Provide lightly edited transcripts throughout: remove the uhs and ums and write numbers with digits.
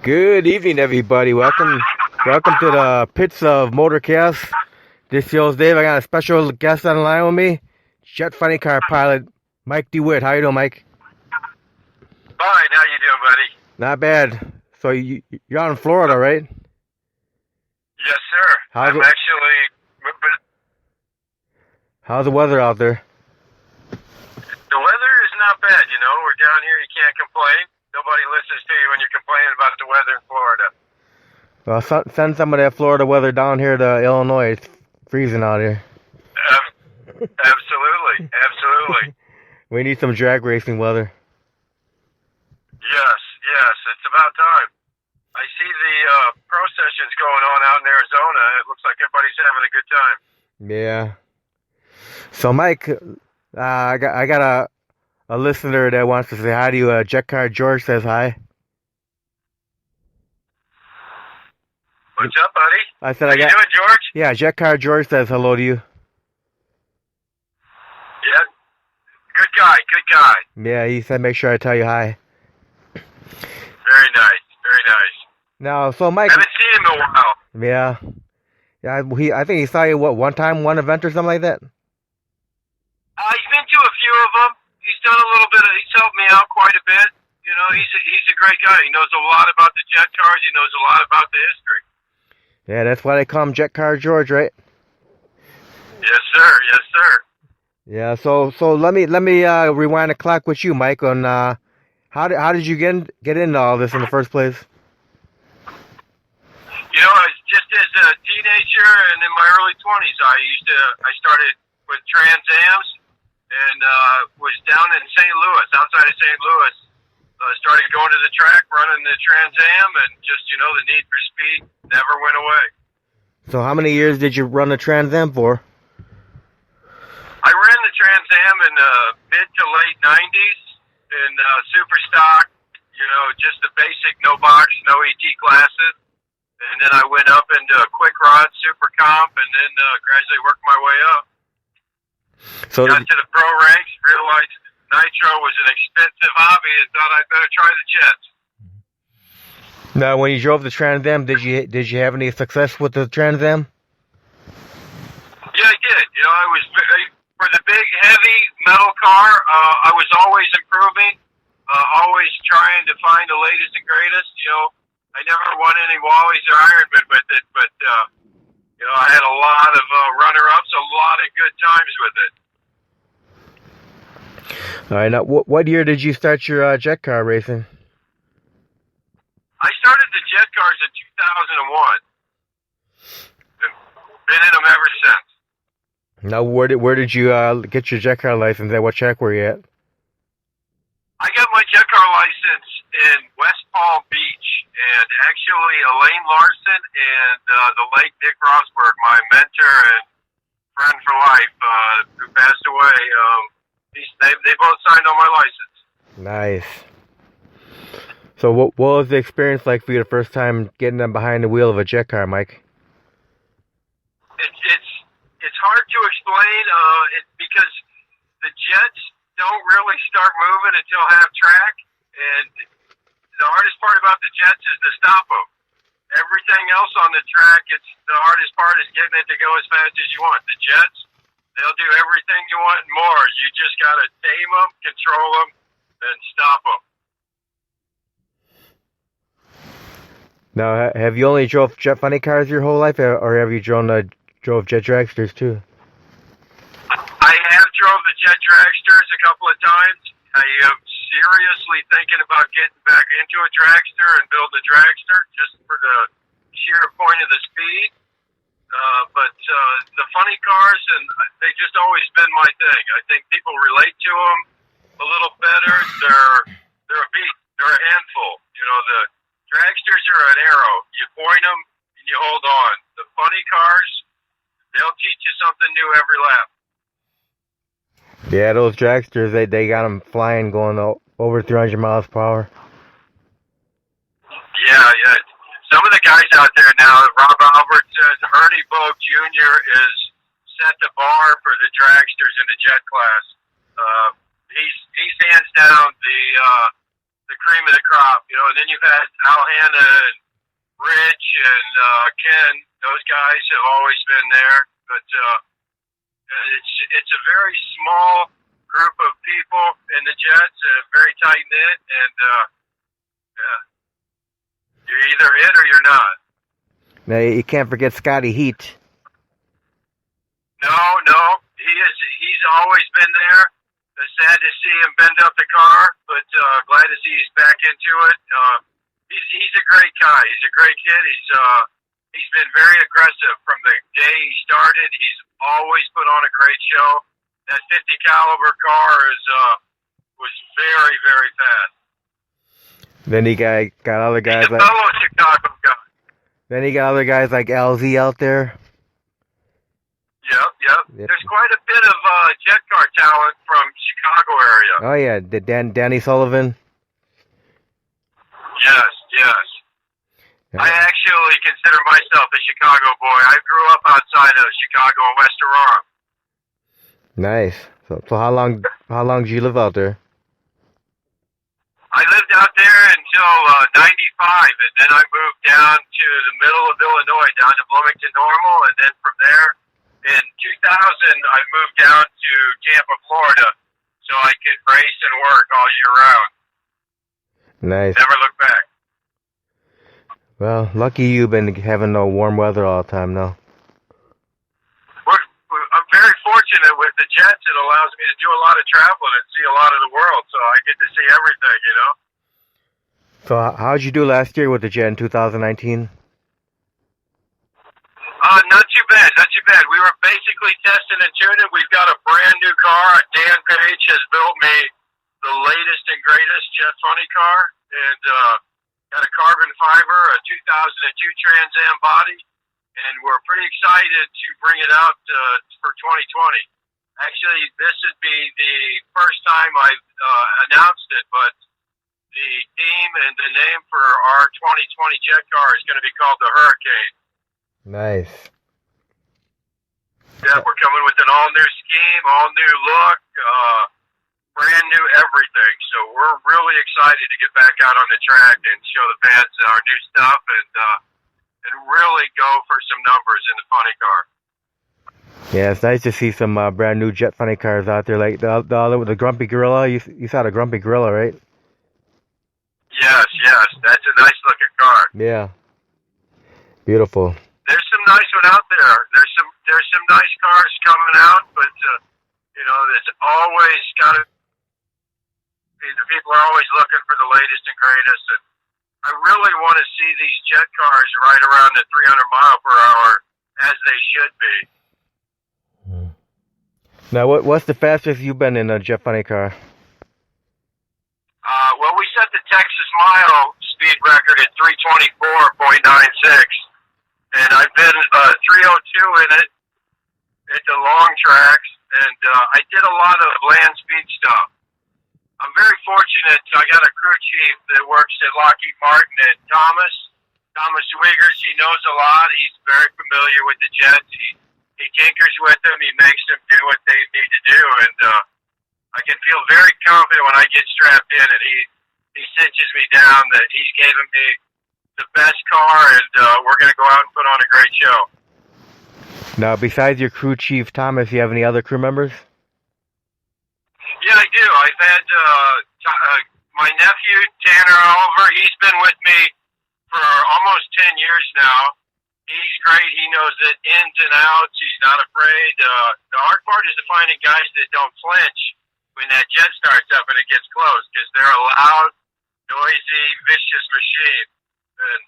Good evening, everybody. Welcome to the pits of Motorcast. This is Dave. I got a special guest on the line with me, jet funny car pilot Mike DeWitt. How you doing, Mike? Fine, how you doing, buddy? Not bad. So you're out in Florida, right? Yes, sir. How's I'm it? actually. How's the weather out there? The weather is not bad, you know. We're down here, you can't complain. Nobody listens to you when you're complaining about the weather in Florida. Well, send some of that Florida weather down here to Illinois. It's freezing out here. Absolutely, absolutely. We need some drag racing weather. Yes, it's about time. I see the pro sessions going on out in Arizona. It looks like everybody's having a good time. Yeah. So, Mike, I got a listener that wants to say hi to you. Jet Car George says hi. What's up, buddy? I said How you doing, George? Yeah, Jet Car George says hello to you. Yeah. Good guy, good guy. Yeah, he said make sure I tell you hi. Very nice, very nice. Now, so Mike. Haven't seen him in a while. Yeah. I think he saw you one time, one event or something like that. He's been to a few of them. He's done a little bit. He's helped me out quite a bit. You know, he's a great guy. He knows a lot about the jet cars. He knows a lot about the history. Yeah, that's why they call him Jet Car George, right? Yes, sir. Yes, sir. Yeah. So let me rewind the clock with you, Mike. On how did you get into all this in the first place? You know, just as a teenager and in my early 20s, I started with Trans Ams and was down in St. Louis, outside of St. Louis. Started going to the track, running the Trans Am, and just, you know, the need for speed never went away. So how many years did you run the Trans Am for? I ran the Trans Am in the mid to late 90s in super stock, you know, just the basic no box, no ET classes. And then I went up into quick rod, super comp, and then gradually worked my way up. So got to the pro ranks, realized nitro was an expensive hobby, and thought I'd better try the jets. Now, when you drove the Trans Am, did you have any success with the Trans Am? Yeah, I did. You know, I was for the big, heavy metal car. I was always improving, always trying to find the latest and greatest. You know, I never won any Wallies or Ironman with it, but you know, I had a lot of runner-ups, a lot of good times with it. All right. Now, what year did you start your jet car racing? I started the jet cars in 2001. And been in them ever since. Now, where did you get your jet car license? At what track were you at? I got my jet car license in West Palm Beach, and actually Elaine Larson and the late Dick Rosberg, my mentor and friend for life, who passed away, they both signed on my license. Nice. So what was the experience like for you the first time getting them behind the wheel of a jet car, Mike? It's hard to explain because the jets don't really start moving until half track, and the hardest part about the jets is to stop them. Everything else on the track, the hardest part is getting it to go as fast as you want. The jets, they'll do everything you want and more. You just got to tame them, control them, and stop them. Now, have you only drove jet funny cars your whole life, or have you drove jet dragsters too? I have drove the jet dragsters a couple of times. I am seriously thinking about getting back into a dragster and build a dragster just for the sheer point of the speed. But the funny cars, and they've just always been my thing. I think people relate to them a little better. They're a beat. They're a handful. You know, the dragsters are an arrow. You point them and you hold on. The funny cars, they'll teach you something new every lap. Yeah, those dragsters, they got them flying, going over 300 miles per hour. Yeah. Some of the guys out there now, Rob Albert says Ernie Bogue Jr. is set the bar for the dragsters in the jet class. He's hands down the cream of the crop, you know. And then you've had Al Hanna and Rich and Ken. Those guys have always been there, but it's a very small group of people in the Jets, very tight knit, and you're either it or you're not. Now you can't forget Scotty Heat. No, he's always been there. It's sad to see him bend up the car, but glad to see he's back into it. He's a great guy. He's a great kid. He's been very aggressive from the day he started. He's always put on a great show. That 50 caliber car was very, very fast. Then he got other guys He's a fellow Chicago guy. Then he got other guys like LZ out there. Yep. There's quite a bit of jet car talent from Chicago area. Oh yeah, the Danny Sullivan. Yes. Yeah. I actually consider myself a Chicago boy. I grew up outside of Chicago in West Aurora. Nice. So how long did you live out there? I lived out there until 95, and then I moved down to the middle of Illinois, down to Bloomington Normal, and then from there, in 2000, I moved down to Tampa, Florida, so I could race and work all year round. Nice. Never look back. Well, lucky you've been having no warm weather all the time now. I'm very fortunate with the Jets. It allows me to do a lot of traveling and see a lot of the world, so I get to see everything, you know? So how'd you do last year with the Jet in 2019? Not too bad. We were basically testing and tuning. We've got a brand new car. Dan Page has built me the latest and greatest Jet Funny car, and got a carbon fiber, a 2002 Trans Am body, and we're pretty excited to bring it out for 2020. Actually, this would be the first time I've announced it, but the theme and the name for our 2020 jet car is going to be called the Hurricane. Nice. Yeah, we're coming with an all-new scheme, all-new look, brand new everything. So we're really excited to get back out on the track and show the fans our new stuff and really go for some numbers in the funny car. Yeah, it's nice to see some brand new Jet Funny cars out there, like the other with the Grumpy Gorilla. You saw the Grumpy Gorilla, right? Yes, that's a nice looking car. Yeah, beautiful. There's some nice one out there. There's some nice cars coming out, but you know, there's always got to. The people are always looking for the latest and greatest, and I really want to see these jet cars right around the 300 mile per hour as they should be. Now, what's the fastest you've been in a Jet Funny car? Well, we set the Texas Mile speed record at 324.96, and I've been 302 in it at the long tracks, and I did a lot of land speed stuff. I'm very fortunate. I got a crew chief that works at Lockheed Martin at Thomas Wiggers. He knows a lot. He's very familiar with the jets. He tinkers with them. He makes them do what they need to do, and I can feel very confident when I get strapped in, and he cinches me down that he's given me the best car, and we're going to go out and put on a great show. Now, besides your crew chief, Thomas, you have any other crew members? Yeah, I do. I've had my nephew, Tanner Oliver. He's been with me for almost 10 years now. He's great. He knows it ins and outs. He's not afraid. The hard part is finding guys that don't flinch when that jet starts up and it gets close, because they're a loud, noisy, vicious machine. And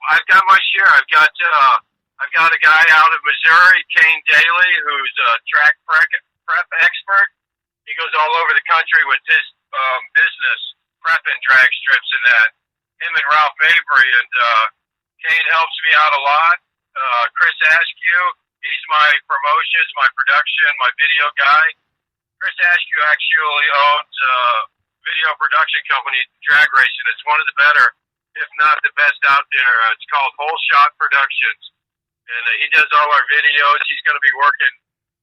I've got my share. I've got a guy out of Missouri, Kane Daly, who's a track prep expert. He goes all over the country with his business, prepping drag strips and that. Him and Ralph Mabry, and Kane helps me out a lot. Chris Askew, he's my promotions, my production, my video guy. Chris Askew actually owns a video production company, Drag Racing. It's one of the better, if not the best out there. It's called Whole Shot Productions. And he does all our videos. He's going to be working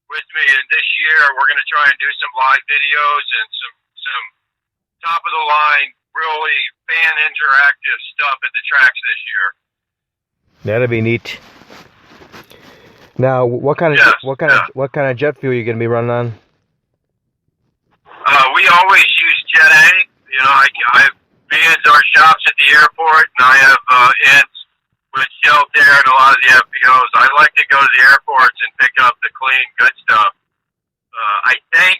with me, and this year we're going to try and do some live videos and some top of the line really fan interactive stuff at the tracks this year. That'd be neat. Now, what kind of jet fuel are you gonna be running on? We always use Jet A. You know, I have vans, our shops at the airport, and I have ends with Shell there and a lot of the FBOs. I like to go to the airports and pick up the clean, good stuff. I think,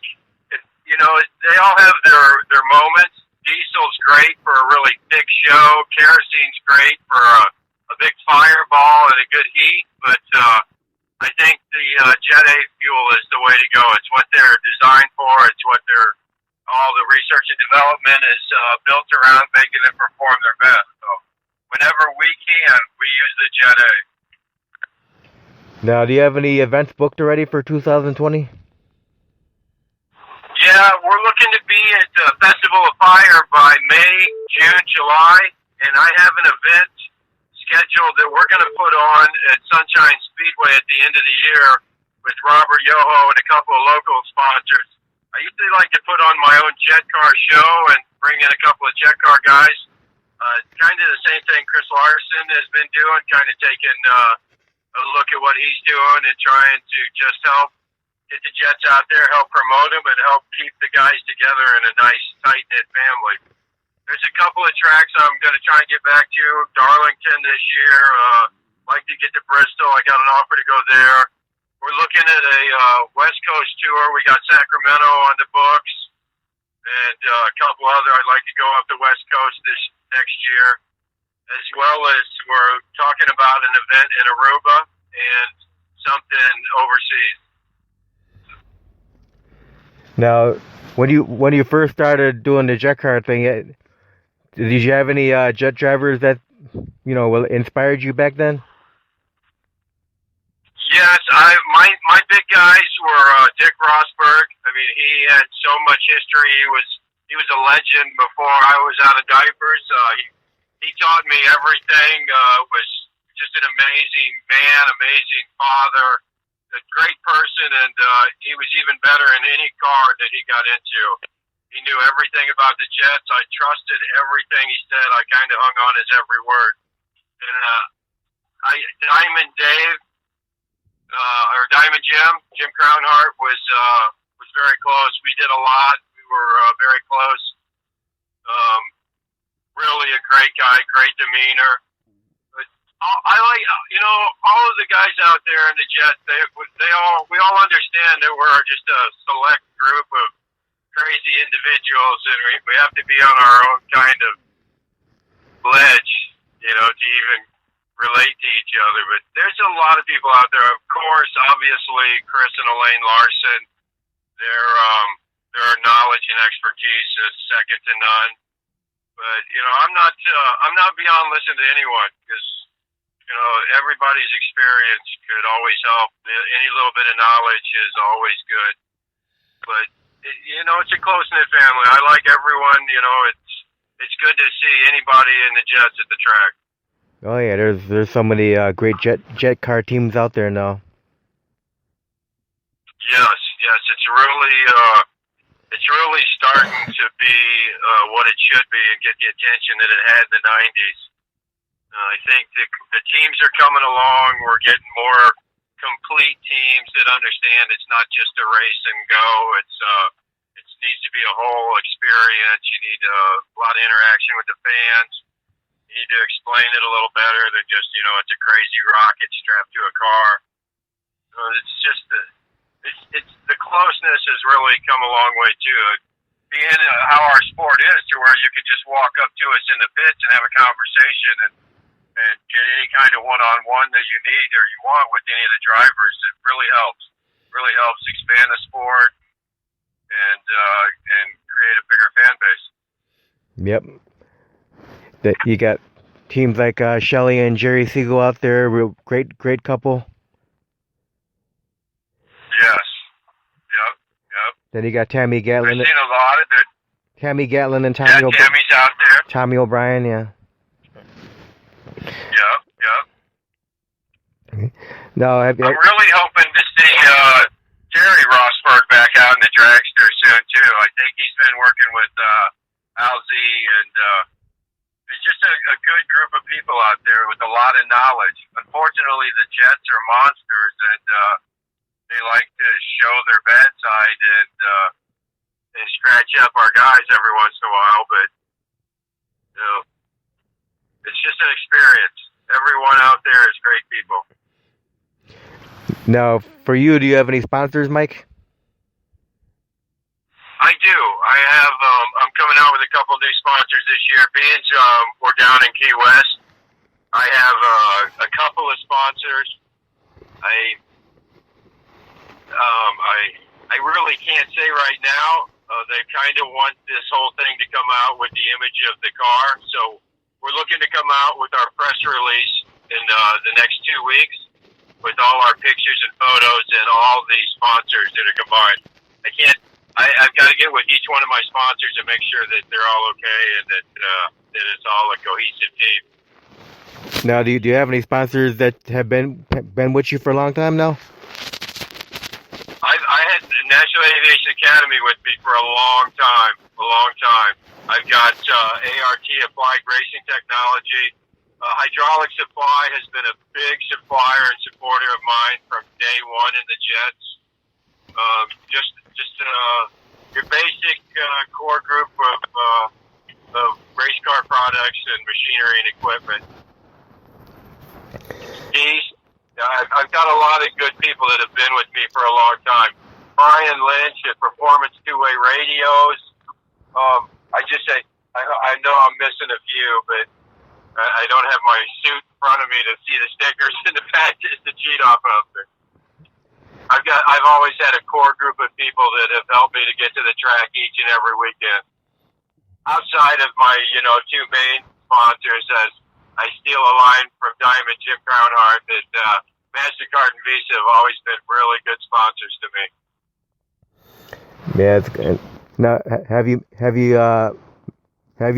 you know, they all have their moments. Diesel's great for a really thick show. Kerosene's great for a big fireball and a good heat, but I think the Jet A fuel is the way to go. It's what they're designed for. It's what all the research and development is built around, making them perform their best. So whenever we can, we use the Jet A. Now, do you have any events booked already for 2020? Yeah, we're looking to be at the Festival of Fire by May, June, July, and I have an event scheduled that we're going to put on at Sunshine Speedway at the end of the year with Robert Yoho and a couple of local sponsors. I usually like to put on my own jet car show and bring in a couple of jet car guys. Kind of the same thing Chris Larson has been doing, kind of taking a look at what he's doing and trying to just help get the jets out there, help promote them, and help keep the guys together in a nice, tight-knit family. There's a couple of tracks I'm going to try and get back to. Darlington this year. Like to get to Bristol. I got an offer to go there. We're looking at a West Coast tour. We got Sacramento on the books, and a couple other. I'd like to go up the West Coast this next year, as well as we're talking about an event in Aruba and something overseas. Now, when you first started doing the jet car thing, did you have any jet drivers that inspired you back then? Yes, my big guys were Dick Rosberg. I mean, he had so much history. He was a legend before I was out of diapers. He taught me everything. Was just an amazing man, amazing father, a great person, and he was even better in any car that he got into. He knew everything about the jets. I trusted everything he said. I kind of hung on his every word. And Diamond Dave, or Diamond Jim Crownhart was very close. We did a lot. We were very close. Really a great guy, great demeanor. But I like, all of the guys out there in the jets. We all understand that we're just a select group of crazy individuals, and we have to be on our own kind of ledge, to even relate to each other. But there's a lot of people out there. Of course, obviously, Chris and Elaine Larson, their knowledge and expertise is second to none. But I'm not beyond listening to anyone, because everybody's experience could always help. Any little bit of knowledge is always good. But it's a close-knit family. I like everyone. It's good to see anybody in the jets at the track. Oh yeah, there's so many great jet car teams out there now. Yes, it's really starting to be what it should be and get the attention that it had in the '90s. I think the teams are coming along. We're getting more complete teams that understand it's not just a race and go. It needs to be a whole experience. You need a lot of interaction with the fans. You need to explain it a little better than just, it's a crazy rocket strapped to a car. It's just the closeness has really come a long way too. Being how our sport is, to where you could just walk up to us in the pits and have a conversation and get any kind of one-on-one that you need or you want with any of the drivers. It really helps. Really helps expand the sport and create a bigger fan base. Yep. That you got teams like Shelley and Jerry Siegel out there, real great couple. Yes. Yep. Then you got Tammy Gatlin. I've seen a lot of it. Tammy Gatlin and Tommy Tammy's out there. Tommy O'Brien, yeah. Yep. No, I'm really hoping to see Jerry Rosberg back out in the dragster soon too. I think he's been working with Alzi, and it's just a good group of people out there with a lot of knowledge. Unfortunately, the Jets are monsters, and they like to show their bad side and scratch up our guys every once in a while. But you know, it's just an experience. Everyone out there is great people. Now, for you, do you have any sponsors, Mike? I do. I have. I'm coming out with a couple new sponsors this year. Being we're down in Key West, I have a couple of sponsors. I really can't say right now. They kind of want this whole thing to come out with the image of the car, so we're looking to come out with our press release in the next 2 weeks with all our pictures and photos and all the sponsors that are combined. I've got to get with each one of my sponsors and make sure that they're all okay and that it's all a cohesive team. Now, do you have any sponsors that have been with you for a long time now? I had the National Aviation Academy with me for a long time. I've got ART Applied Racing Technology. Hydraulic Supply has been a big supplier and supporter of mine from day one in the Jets. Just your basic core group of race car products and machinery and equipment. I've got a lot of good people that have been with me for a long time. Brian Lynch at Performance Two-Way Radios. I just say, I know I'm missing a few, but I don't have my suit in front of me to see the stickers and the patches to cheat off of. I've always had a core group of people that have helped me to get to the track each and every weekend. Outside of my, two main sponsors, as I steal a line from Diamond Jim Crownhart, that MasterCard and Visa have always been really good sponsors to me. Yeah, it's good. Now, have you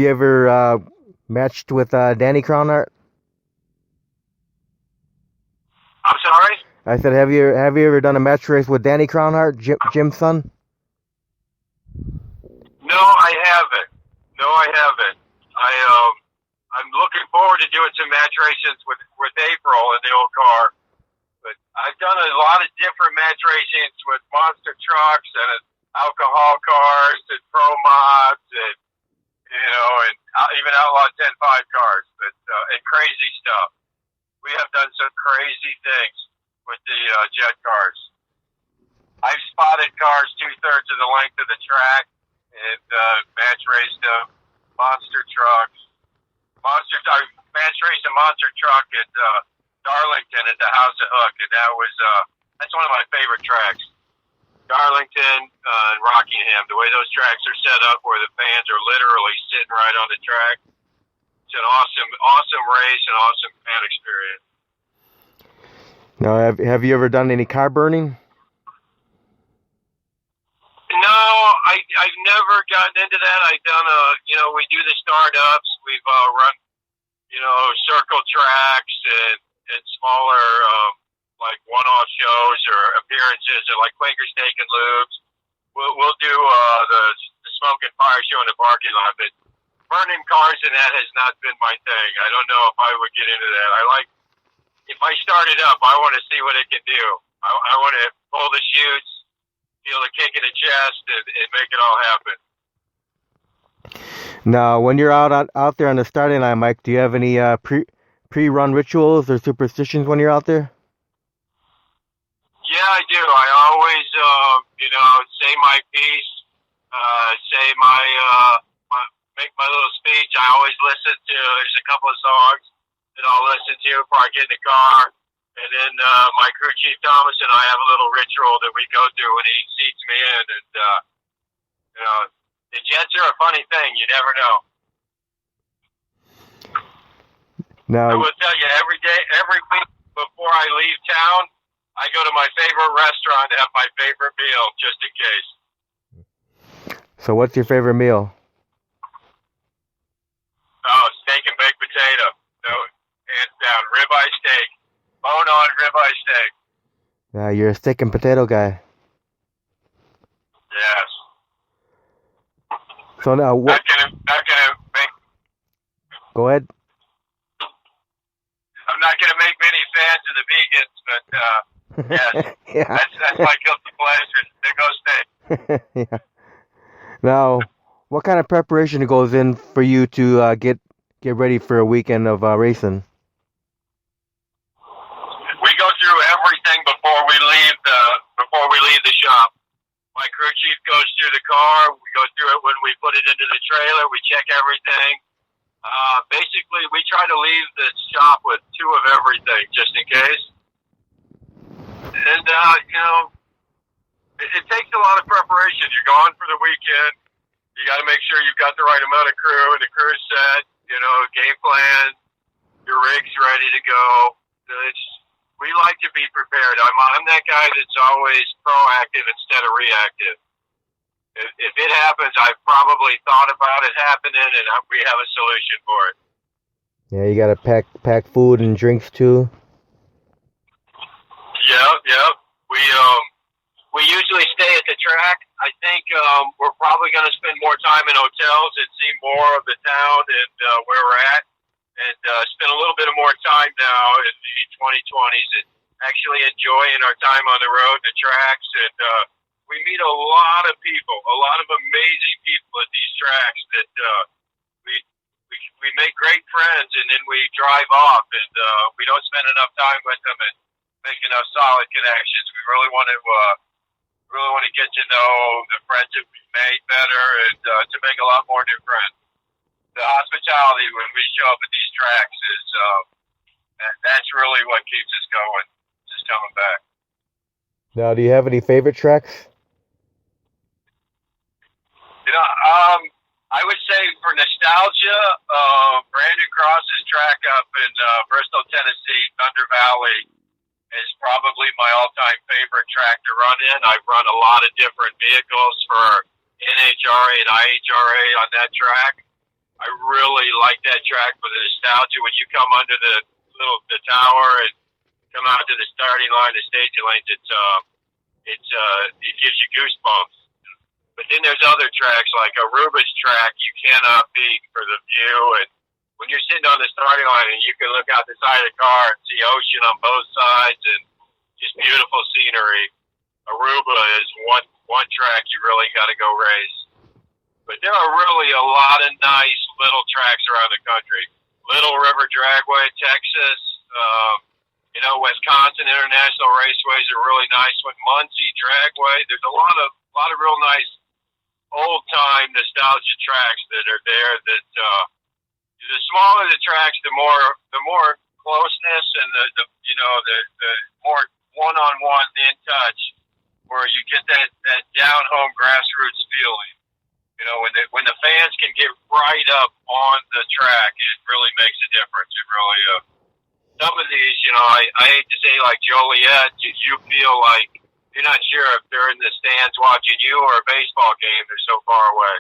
ever matched with Danny Crownhart? I'm sorry? I said, have you ever done a match race with Danny Crownhart, Jim's son? No, I haven't. I'm looking forward to doing some match races with April in the old car. But I've done a lot of different match racings with monster trucks and alcohol cars and pro mods and even Outlaw 10.5 cars, but and crazy stuff. We have done some crazy things with the jet cars. I've spotted cars 2/3 of the length of the track and match raced them. Monster trucks. I match raced a monster truck at Darlington at the House of Hook, and that's one of my favorite tracks. Darlington and Rockingham, the way those tracks are set up where the fans are literally sitting right on the track. It's an awesome race and awesome fan experience. Now, have you ever done any car burning? No, I've never gotten into that. I've done we do the startups. We've run, circle tracks and smaller, like one-off shows or appearances at like Quaker Steak and Lubes. We'll do the smoke and fire show in the parking lot, but burning cars and that has not been my thing. I don't know if I would get into that. If I start it up, I want to see what it can do. I want to pull the chutes, feel the kick in the chest, and make it all happen. Now, when you're out there on the starting line, Mike, do you have any pre-run rituals or superstitions when you're out there? Yeah, I do. I always, say my piece, make my little speech. I always listen to. There's a couple of songs that I'll listen to before I get in the car. And then my crew chief Thomas and I have a little ritual that we go through when he seats me in. And the Jets are a funny thing. You never know. Now, I will tell you, every week before I leave town, I go to my favorite restaurant to have my favorite meal, just in case. So what's your favorite meal? Oh, steak and baked potato. No, hands down. Ribeye steak. Bone-on ribeye steak. You're a steak and potato guy. Yes. So now, I Go ahead. I'm not going to make many fans of the vegans, but yes, Yeah. that's my guilty pleasure. There goes steak. Yeah. Now, what kind of preparation goes in for you to get ready for a weekend of racing? We go through everything before we leave the shop. My crew chief goes through the car. We go through it when we put it into the trailer. We check everything. Basically, we try to leave the shop with 2 of everything, just in case. And, it takes a lot of preparation. You're gone for the weekend. You got to make sure you've got the right amount of crew, and the crew's set, game plan, your rig's ready to go. We like to be prepared. I'm that guy that's always proactive instead of reactive. If it happens, I've probably thought about it happening, and we have a solution for it. Yeah, you gotta pack food and drinks too. Yeah. We usually stay at the track. I think we're probably going to spend more time in hotels and see more of the town and where we're at, and spend a little bit of more time now in the 2020s and actually enjoying our time on the road, the tracks, and we meet a lot of people, a lot of amazing people at these tracks that we make great friends, and then we drive off, and we don't spend enough time with them and make enough solid connections. We really want to get to know the friends that we've made better, and to make a lot more new friends. The hospitality when we show up at these tracks is that's really what keeps us going, just coming back. Now, do you have any favorite tracks? I would say for nostalgia, Brandon Cross's track up in Bristol, Tennessee, Thunder Valley, is probably my all-time favorite track to run in. I've run a lot of different vehicles for NHRA and IHRA on that track. I really like that track for the nostalgia. When you come under the tower and come out to the starting line, the staging lanes, it gives you goosebumps. But then there's other tracks like Aruba's track you cannot beat for the view, and when you're sitting on the starting line and you can look out the side of the car and see ocean on both sides and just beautiful scenery, Aruba is one track you really got to go race. But there are really a lot of nice little tracks around the country. Little River Dragway, Texas, Wisconsin International Raceway is a really nice one. Muncie Dragway. There's a lot of real nice old time nostalgia tracks that are there. That the smaller the tracks, the more closeness and the more one-on-one in touch, where you get that down home grassroots feeling. When the fans can get right up on the track, it really makes a difference. It really some of these, I hate to say, like Joliet, you feel like you're not sure if they're in the stands watching you or a baseball game. They're so far away.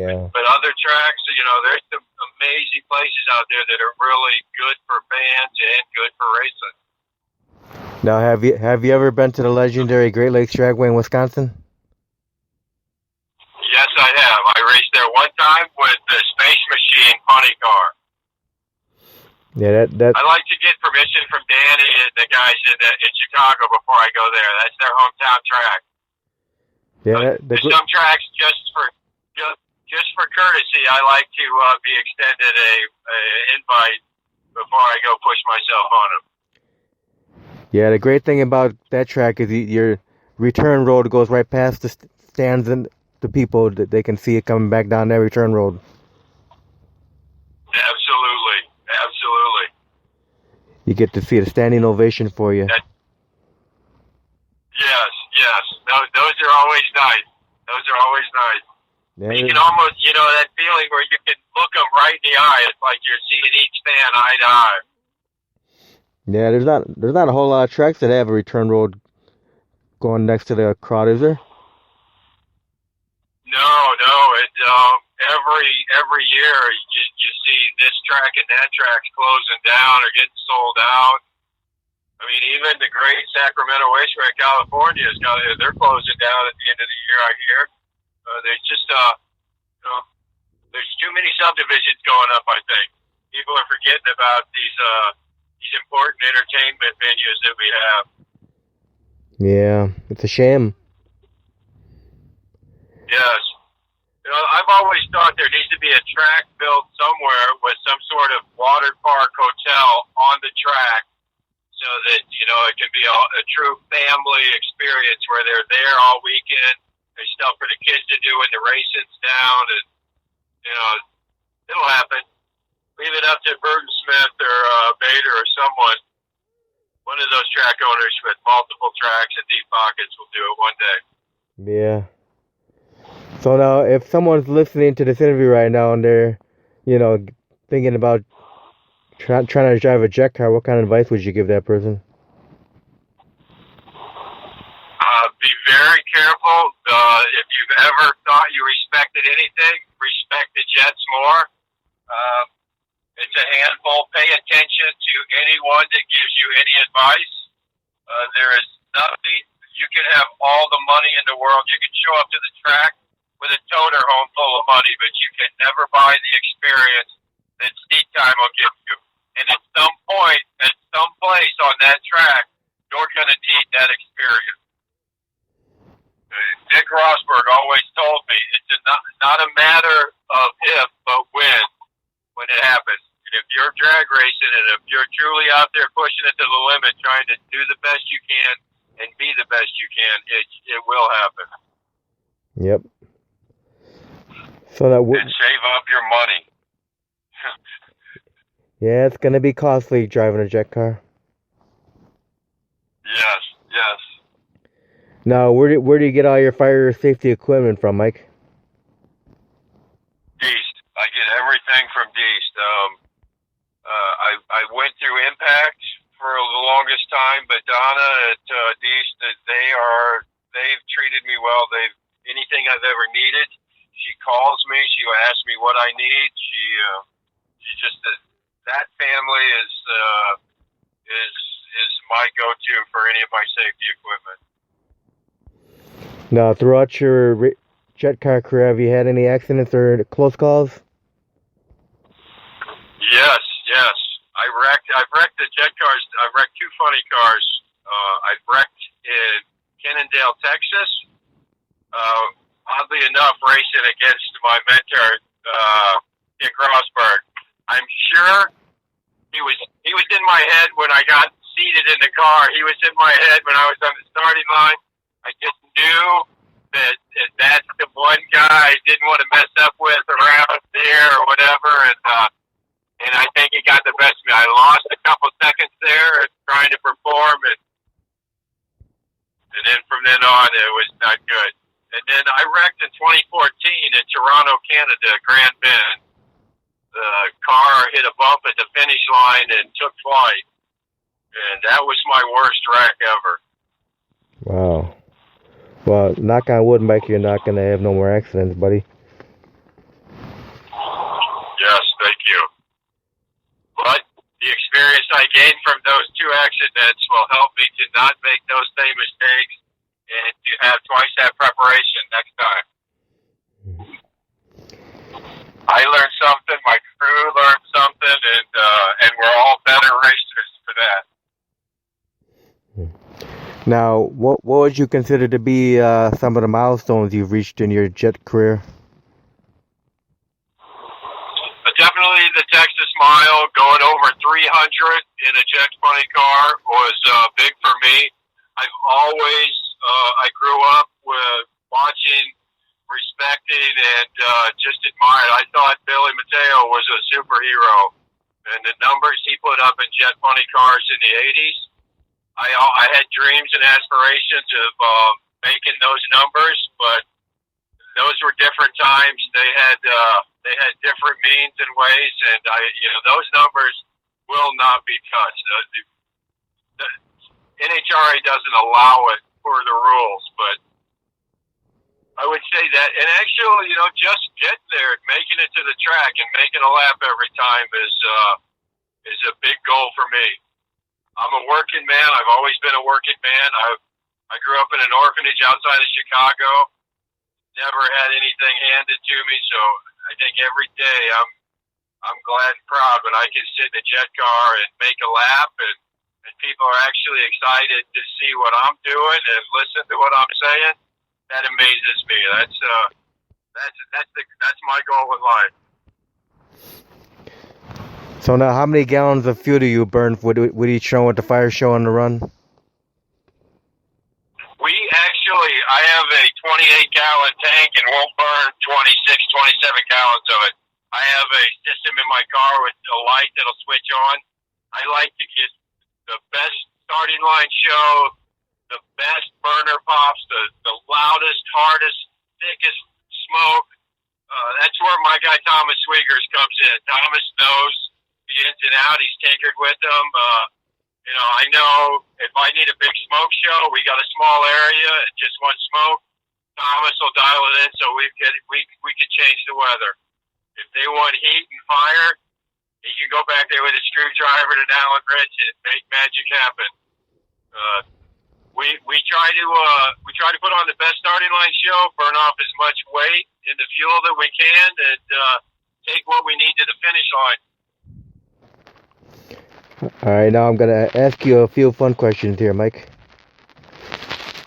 Yeah. But other tracks, there's some amazing places out there that are really good for fans and good for racing. Now, have you ever been to the legendary Great Lakes Dragway in Wisconsin? Yes, I have. I raced there one time with the Space Machine funny car. Yeah, that. I like to get permission from Danny and the guys in Chicago before I go there. That's their hometown track. Yeah, some tracks just for courtesy, I like to be extended a invite before I go push myself on them. Yeah, the great thing about that track is your return road goes right past the stands and the people that they can see it coming back down that return road. Absolutely. You get to see the standing ovation for you. Yes. Those are always nice. Yeah, you can almost, that feeling where you can look them right in the eye. It's like you're seeing each fan eye to eye. Yeah, there's not a whole lot of tracks that have a return road going next to the crowd, is there? No. Every year you see this track and that track's closing down or getting sold out. I mean, even the great Sacramento Raceway in California they're closing down at the end of the year. I hear there's just there's too many subdivisions going up, I think. people are forgetting about these important entertainment venues that we have. Yeah, it's a shame. Yes. You know, I've always thought there needs to be a track built somewhere with some sort of water park hotel on the track so that, you know, it can be a true family experience where they're there all weekend. There's stuff for the kids to do when the racing's down, and, you know, it'll happen. Leave it up to Burton Smith or Bader or someone. One of those track owners with multiple tracks and deep pockets will do it one day. Yeah. So now, if someone's listening to this interview right now and they're, you know, thinking about trying to drive a jet car, what kind of advice would you give that person? Be very careful. If you've ever thought you respected anything, respect the Jets more. It's a handful. Pay attention to anyone that gives you any advice. There is nothing. You can have all the money in the world. You can show up to the track with a toter home full of money, but you can never buy the experience that seat time will give you. And at some point, at some place on that track, you're going to need that experience. Dick Rosberg always told me it's not a matter of if, but when it happens. And if you're drag racing and if you're truly out there pushing it to the limit, trying to do the best you can and be the best you can, it will happen. Yep. So that and save up your money. Yeah, it's gonna be costly driving a jet car. Yes. Now, where do you get all your fire safety equipment from, Mike? Deast. I get everything from Deast. I went through Impact for the longest time, but Donna at Deast, they've treated me well. Anything I've ever needed, she calls me. She'll ask me what I need. She just that family is my go-to for any of my safety equipment. Now, throughout your jet car career, have you had any accidents or close calls? Yes. I've wrecked the jet cars. I've wrecked two funny cars. I've wrecked in Cannondale, Texas. Oddly enough, racing against my mentor, Dick Rosberg. I'm sure he was in my head when I got seated in the car. He was in my head when I was on the starting line. I just knew that that's the one guy I didn't want to mess up with around there or whatever, and I think he got the best of me. I lost a couple seconds there trying to perform, and then from then on, it was not good. And then I wrecked in 2014 in Toronto, Canada, Grand Bend. The car hit a bump at the finish line and took flight, and that was my worst wreck ever. Wow. Well, knock on wood, Mike, you're not going to have no more accidents, buddy. Yes, thank you. But the experience I gained from those two accidents will help me to not make those same mistakes and to have twice that preparation next time. I learned something, my crew learned something, and we're all better racers for that. Now, what would you consider to be some of the milestones you've reached in your jet career? Definitely the Texas Mile, going over 300 in a jet funny car was big for me. I've always, I grew up with watching, respecting, and just admired. I thought Billy Mateo was a superhero, and the numbers he put up in jet funny cars in the 80s, I had dreams and aspirations of making those numbers, but those were different times. They had different means and ways, and those numbers will not be touched. The NHRA doesn't allow it for the rules, but I would say that, and actually, just getting there, making it to the track, and making a lap every time is a big goal for me. I'm a working man. I've always been a working man. I grew up in an orphanage outside of Chicago. Never had anything handed to me, so I think every day I'm glad and proud when I can sit in a jet car and make a lap, and people are actually excited to see what I'm doing and listen to what I'm saying. That amazes me. That's my goal in life. So now, how many gallons of fuel do you burn with each run, with the fire show on the run? I have a 28-gallon tank and won't burn 26, 27 gallons of it. I have a system in my car with a light that'll switch on. I like to get the best starting line show, the best burner pops, the loudest, hardest, thickest smoke. That's where my guy Thomas Swiegers comes in. Thomas knows the ins and outs. He's tinkered with them. I know if I need a big smoke show, we got a small area, just one smoke. Thomas will dial it in so we could change the weather. If they want heat and fire, he can go back there with a screwdriver and an Allen wrench and make magic happen. We try to put on the best starting line show, burn off as much weight in the fuel that we can, and take what we need to the finish line. All right, now I'm gonna ask you a few fun questions here, Mike.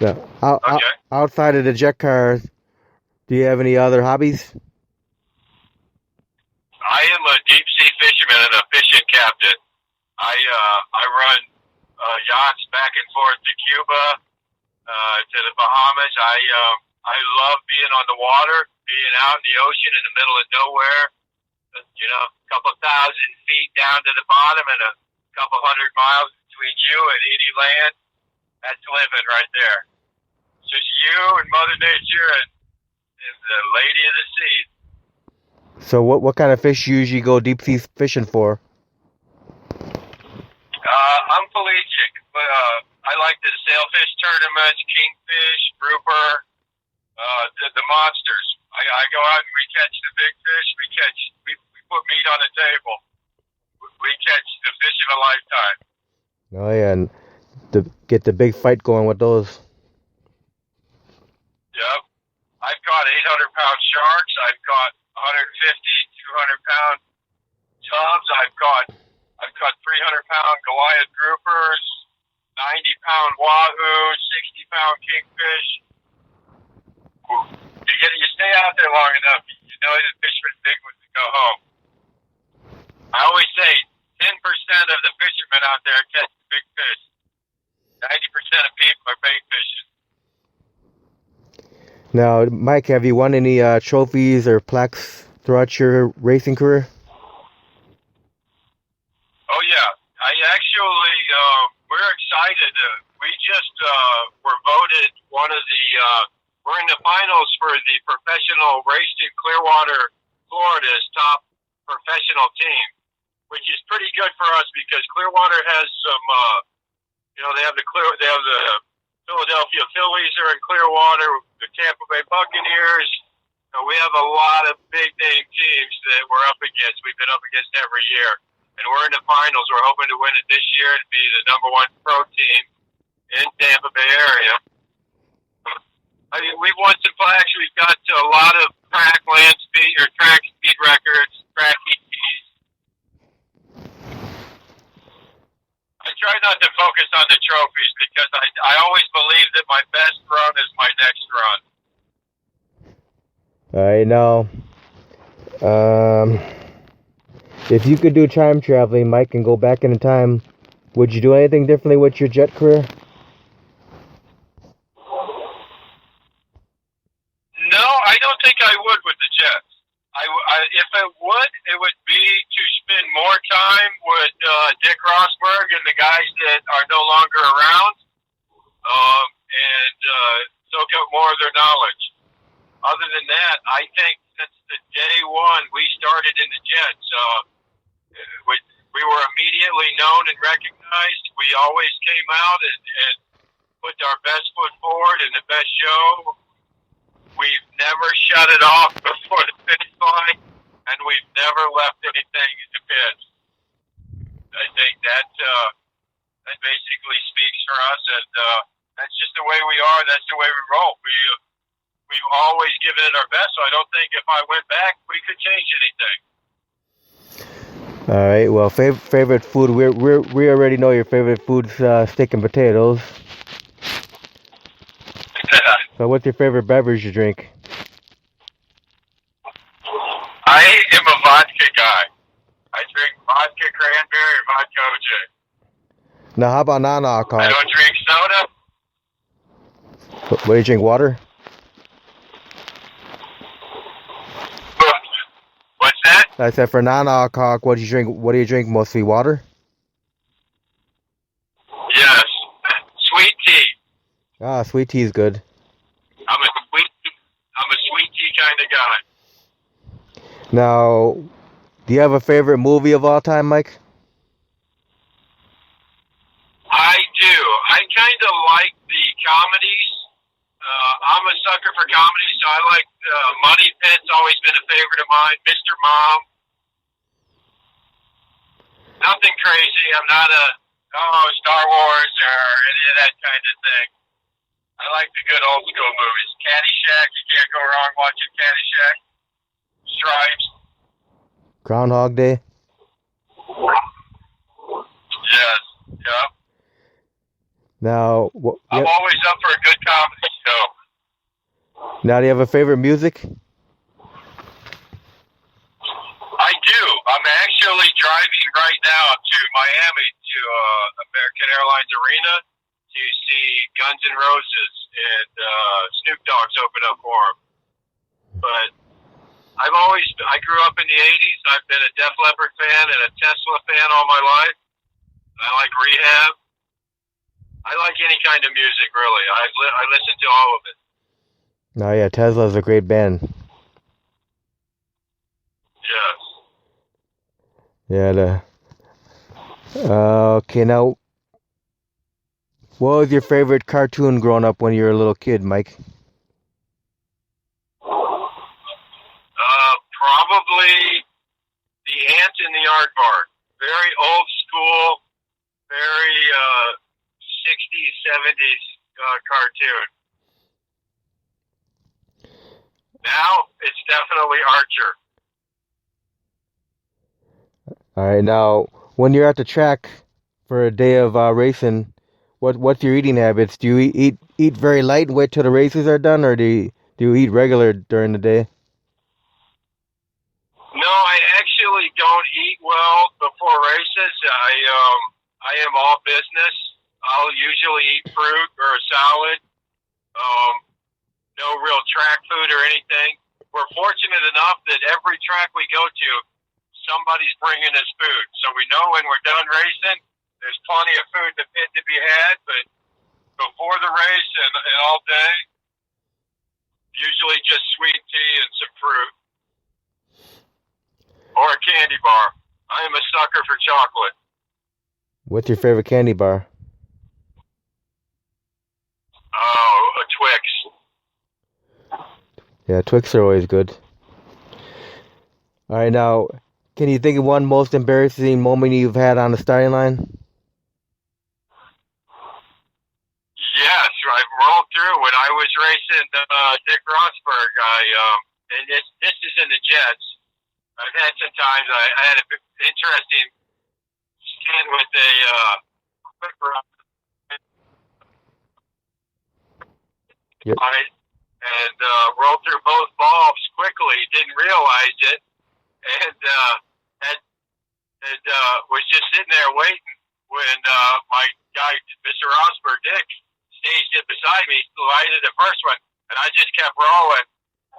Now, outside of the jet cars, do you have any other hobbies? I am a deep sea fisherman and a fishing captain. I run yachts back and forth to Cuba, to the Bahamas. I love being on the water, being out in the ocean in the middle of nowhere. A couple thousand feet down to the bottom and a couple hundred miles between you and any land. That's living right there. It's just you and Mother Nature and the Lady of the Sea. So what kind of fish you usually go deep sea fishing for? I'm pelagic. I like the sailfish tournaments, kingfish, grouper, the monsters. I go out and we catch the big fish. We put meat on the table. We catch the fish of a lifetime. Oh yeah, and get the big fight going with those. Yep. I've caught 800-pound sharks. I've caught 150, 200-pound tubs. I've caught 300-pound Goliath groupers, 90-pound wahoo, 60-pound kingfish. You stay out there long enough, you know the fisherman's big ones to go home. I always say 10% of the fishermen out there catch the big fish. 90% of people are bait fishing. Now, Mike, have you won any trophies or plaques throughout your racing career? Oh yeah, I actually we're excited. We just were voted one of the. We're in the finals for the professional race in Clearwater, Florida's top professional team, which is pretty good for us because Clearwater has some. They have the Philadelphia Phillies are in Clearwater, the Tampa Bay Buccaneers. We have a lot of big name teams that we're up against. We've been up against every year. And we're in the finals. We're hoping to win it this year to be the #1 pro team in Tampa Bay area. I mean, we've won some plaques. We've got a lot of track speed records, track ETs. I try not to focus on the trophies because I always believe that my best run is my next run. All right, now, if you could do time traveling, Mike, and go back in time, would you do anything differently with your jet career? No, I don't think I would with the Jets. If it would be to spend more time with Dick Rosberg and the guys that are no longer around, and soak up more of their knowledge. Other than that, I think since the day one we started in the Jets, we were immediately known and recognized. We always came out and put our best foot forward and the best show. We've never shut it off before the finish line, and we've never left anything in the pits. I think that basically speaks for us, and that's just the way we are. That's the way we roll. We've always given it our best, so I don't think if I went back, we could change anything. All right. Well, favorite food. We already know your favorite food's steak and potatoes. So, what's your favorite beverage you drink? I am a vodka guy. I drink vodka cranberry and vodka OJ. Now, how about I non-alcoholic? don't drink soda. What do you drink? Water? What's that? I said for non-alcoholic, what do you drink? What do you drink? Mostly water. Yes. Sweet tea. Ah, sweet tea is good. I'm a sweet tea kind of guy. Now, do you have a favorite movie of all time, Mike? I do. I kind of like the comedies. I'm a sucker for comedy, so I like Money Pit's always been a favorite of mine. Mr. Mom. Nothing crazy. I'm not a Star Wars or any of that kind of thing. I like the good old school movies. Caddyshack. You can't go wrong watching Caddyshack. Stripes. Groundhog Day. Yes. Yeah. Now, I'm always up for a good comedy show. Now, do you have a favorite music? I do. I'm actually driving right now to Miami to American Airlines Arena to see Guns N' Roses and Snoop Dogg's open up for them. But I grew up in the 80s. I've been a Def Leppard fan and a Tesla fan all my life. I like Rehab. I like any kind of music, really. I listen to all of it. Oh, yeah, Tesla's a great band. Yes. Yeah, okay, now, what was your favorite cartoon growing up when you were a little kid, Mike? Probably The Ant in the Aardvark. Very old school, very 60s, 70s cartoon. Now, it's definitely Archer. All right, now, when you're at the track for a day of racing, what's your eating habits? Do you eat very light and wait till the races are done, or do you eat regular during the day? No, I actually don't eat well before races. I am all business. I'll usually eat fruit or a salad. No real track food or anything. We're fortunate enough that every track we go to, somebody's bringing us food. So we know when we're done racing, there's plenty of food to be had. But before the race and all day, usually just sweet tea and some fruit. Or a candy bar. I am a sucker for chocolate. What's your favorite candy bar? Oh, a Twix. Yeah, Twix are always good. All right, now, can you think of one most embarrassing moment you've had on the starting line? Yes, I rolled through when I was racing Dick Rosberg. And this is in the Jets. I've had some times I had an interesting stint with a quick run. Yep. And rolled through both bulbs quickly, didn't realize it, and was just sitting there waiting when my guy, Mr. Rosberg, Dick, staged it beside me, lighted the first one, and I just kept rolling,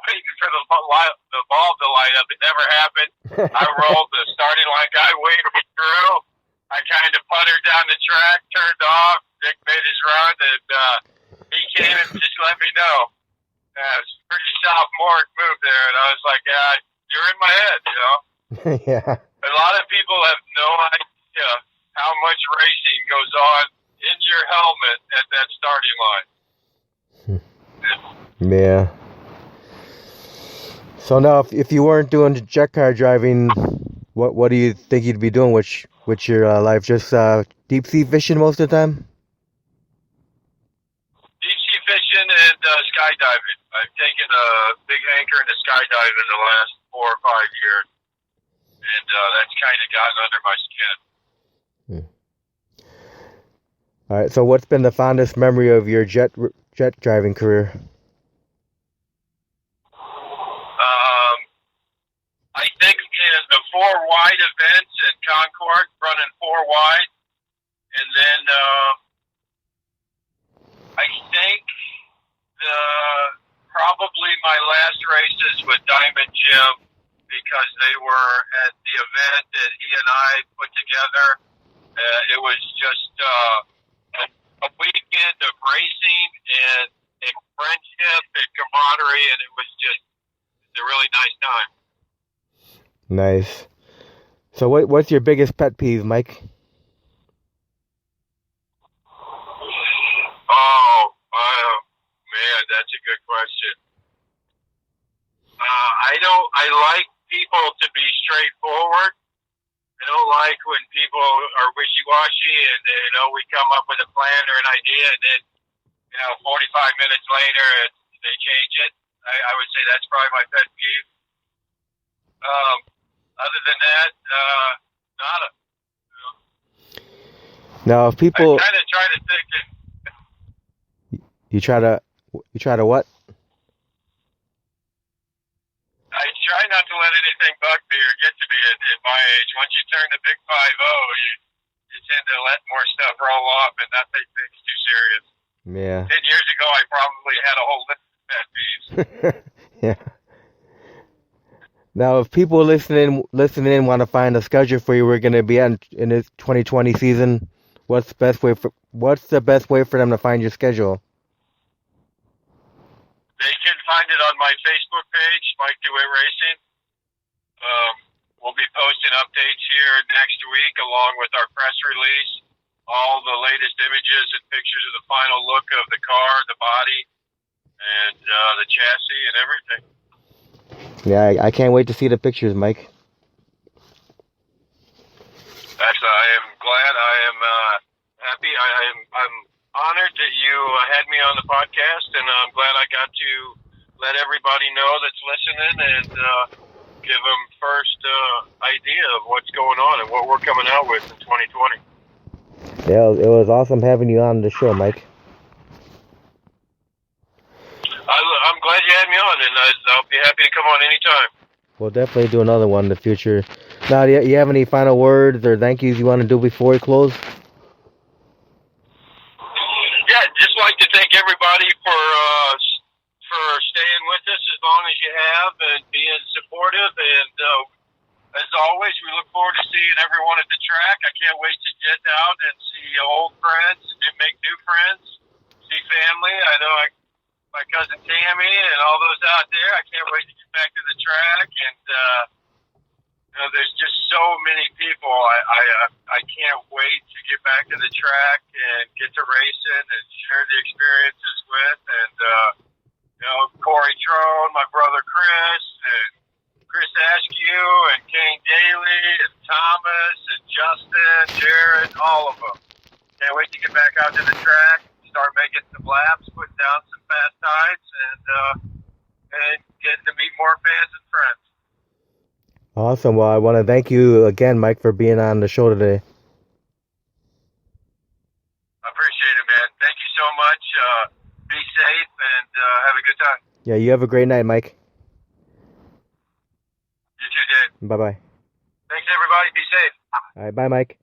waiting for the bulb to light up. It never happened. I rolled the starting line guy waved me through. I kind of puttered down the track, turned off. Dick made his run, and he came and just let me know. It was a pretty sophomoric move there, and I was like, you're in my head, you know? Yeah. A lot of people have no idea how much racing goes on in your helmet at that starting line. Yeah. So now, if you weren't doing jet car driving, what do you think you'd be doing with your life? Just deep sea fishing most of the time? Deep sea fishing and skydiving. I've taken a big anchor into skydiving in the last 4 or 5 years. and that's kind of gotten under my skin. All right. So, what's been the fondest memory of your jet driving career? I think in the four wide events at Concord, running four wide, and then I think probably my last races with Diamond Jim, because they were at the event that he and I put together. It was just a weekend of racing and friendship and camaraderie, and it was just a really nice time. Nice. So, what's your biggest pet peeve, Mike? Oh, man, that's a good question. I like people to be straightforward. I don't like when people are wishy-washy and, we come up with a plan or an idea and then, 45 minutes later they change it. I would say that's probably my pet peeve. Other than that, nada. Now, if people, I kind of try to think that you try to what? I try not to let anything bug me or get to me at my age. Once you turn the big 5-0, you tend to let more stuff roll off and not take things too serious. Yeah. 10 years ago, I probably had a whole list of pet peeves. Yeah. Now, if people listening want to find a schedule for you, we're going to be at in this 2020 season. What's the best way for them to find your schedule? They can find it on my Facebook page, Mike DeWitt Racing. We'll be posting updates here next week along with our press release, all the latest images and pictures of the final look of the car, the body, and the chassis and everything. Yeah, I can't wait to see the pictures, Mike. I am glad. I am happy. I'm honored that you had me on the podcast, and I'm glad I got to let everybody know that's listening and give them first idea of what's going on and what we're coming out with in 2020. Yeah, it was awesome having you on the show, Mike. I'm glad you had me on, and I'll be happy to come on anytime. We'll definitely do another one in the future. Now, do you have any final words or thank yous you want to do before we close? Yeah, just like to thank everybody for staying with us as long as you have and being supportive. And as always, we look forward to seeing everyone at the track. I can't wait to get out and see old friends and make new friends, see family. I know my cousin Tammy and all those out there. I can't wait to get back to the track. And there's just so many people. I can't wait to get back to the track and get to racing and share the experiences with. And Corey Trone, my brother Chris, and Chris Askew, and Kane Daly, and Thomas, and Justin, Jared, all of them. Can't wait to get back out to the track, start making some laps, putting down some fast times, and getting to meet more fans and friends. Awesome. Well, I want to thank you again, Mike, for being on the show today. I appreciate it, man. Thank you so much. Be safe and have a good time. Yeah, you have a great night, Mike. You too, Dave. Bye-bye. Thanks, everybody. Be safe. All right, bye, Mike.